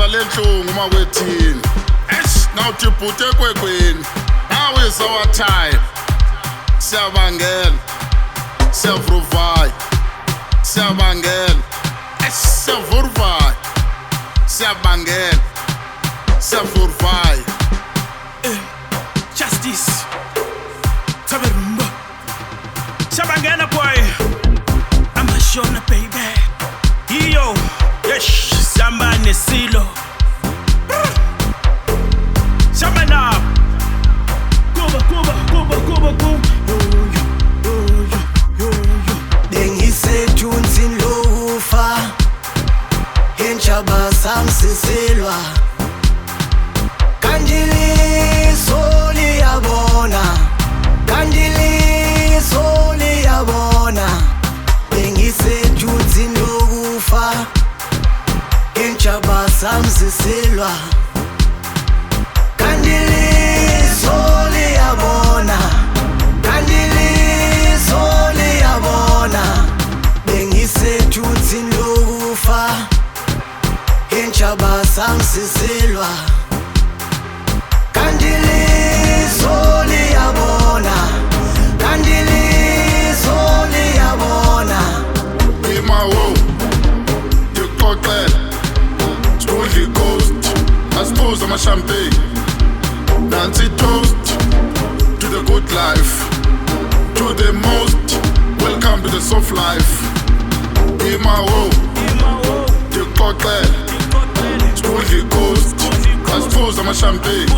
Uyayizwa lenhlungu makwethini. Nawuthi ibhute ekwekweni. Now is our time. Siyabangela. Siyavuruvaya. Siyabangela. Siyavuruvaya. Siyabangela. Siyavuruvaya. Justice. Taberumba. Siyabangela boy. I'm a Shona baby. Yo. Yes. Samba nesilo. Shabana. Kuba. Yo. Bengisethunzini lokufa. Entshaba samsisilwa. Kandiliso liyabona. Kandiliso liyabona. Bengisethunzini lokufa. Entshaba samsisilwa. Kandiliso liyabona. Kandiliso liyabona. Bengisethunzini lokufa. Entshaba samsisilwa. Kandiliso liyabona. Kandiliso liyabona. Imawo. Dikoqela. Holy Ghost. I suppose I'm a champagne. Nancy toast to the good life. To the most. Welcome to the soft life. Imawo. Dikoqela. Holy Ghost. I suppose I'm a champagne.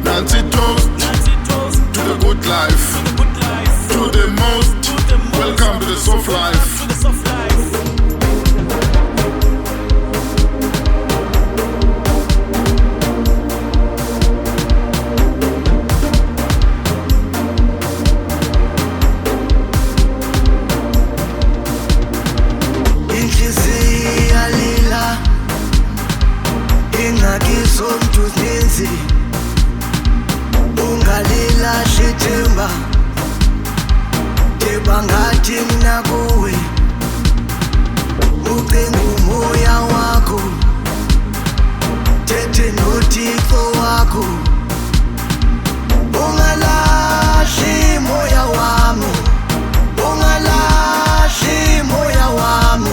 Nancy toast to the good life. To the most. Welcome to the soft life. Inhliziyo lila. Ingakiso mthunzi. Ungalila shithemba. Themba ngathi mina kuwe. Ucinga umoya wakho. Thethe noThixo wakho. Ungalahli moya wami. Ungalahli moya wami.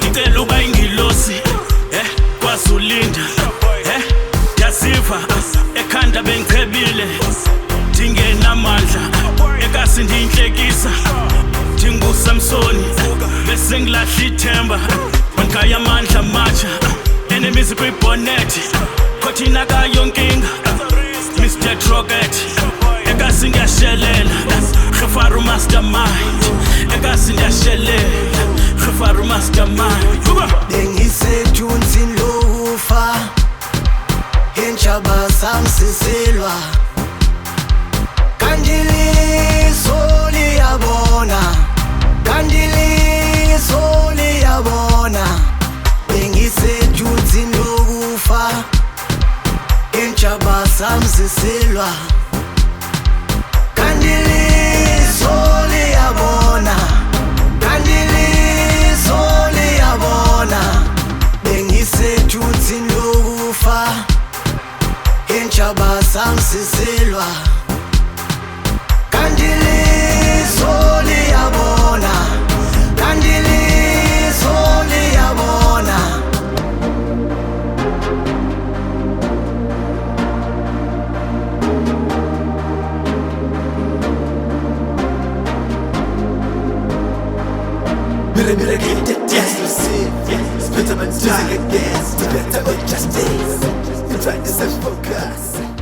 Ngicela uba ingilosi kwaZulinda yaziva ekhanda bengichebile ndingenamandla ekasi ndiyinhlekisa ndinguSamsoni bese ngilahla ithemba ngaya amandla matsha enemies kwibhonethi khothina kayonkinga Mr. Trocket ekasi ngiyashelela Khafaro mastermind ekasi ngiyashelela Khafaro mastermind Bengisethunzini lokufa. Entshaba samsisilwa. Kandiliso liyabona. Kandiliso liyabona. Bengisethunzini lokufa. Entshaba samsisilwa. Kandiliso liyabona. Kandiliso liyabona. Bengisethunzini lokufa. Entshaba samsisilwa. Kandiliso liyabona. Kandiliso liyabona. Mira, get that exclusive. Spit up and die again. Spit up with justice. You try to self-focus.